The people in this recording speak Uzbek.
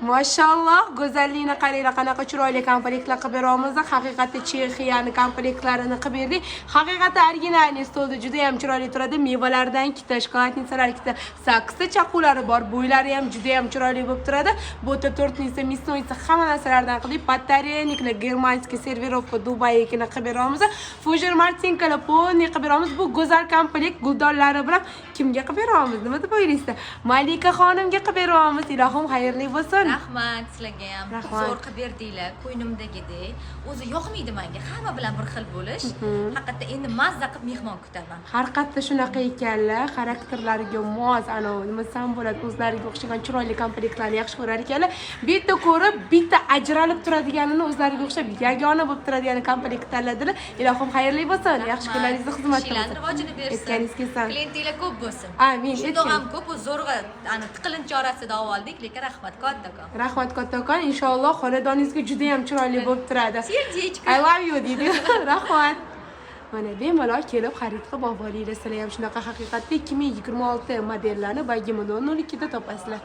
Mashalloh, go'zallikni qaranglar, qanaqa chiroyli komplektlar qilib beramiz. Haqiqatda Chexiyani komplektlarini qilib berdik. Haqiqatda originalniy stolda juda ham chiroyli turadi. Mevalardan ikkita, shokoladnisalar ikkita, sakkizta chaqulari bor. Bo'ylari ham juda ham chiroyli bo'lib turadi. Bo'ta to'rtnisi, misnoyisi hamma narsalardan qildik. Batareyaniklar, germanskiy servirovka Dubaykini qilib beramiz. Fujer martinkalar ponni qilib beramiz. Bu go'zal komplekt guldorlari bilan kimga qilib beramiz? Nima deb o'ylaysizlar? Malika xonimga qilib beramiz. Ilohim xayrli bo'lsin. Rahmat sizlarga ham. Zo'r qilib berdinglar. Ko'ynimdagidek. O'zi yoqmaydi menga. Hamma bilan bir xil bo'lish. Haqiqatda endi mazza qilib mehmon kutaman. Har qayerda shunaqa ekanlar, xarakterlariga mos, nima ham bo'ladi, o'zlariga o'xshagan chiroyli komplektlarni yaxshi ko'rar ekanlar. Bitta ko'rib, bitta ajralib turadiganini o'zlariga o'xshab yagona bo'lib turadigan komplekt tanladilar. Ilohim xayrli bo'lsin. Yaxshi kunlaringizda xizmatda bo'lsin. Rivojini bersin. Aytganingiz kelsin. Klientinglar ko'p bo'lsin. Amin. Shundoq ham ko'p zo'rg'a tiqilinch orasida oldik, lekin rahmat kattakon. Rahmat kattakon. Inshaalloh xonadoningizga juda ham chiroyli bo'lib turadi. Serdichka. I love you deydi. Rahmat. Mana bemalol kelib xarid qilib olinglar. Sizlar ham shunaqa haqiqatda 2026 modellarni Bagimon 02 da topasizlar.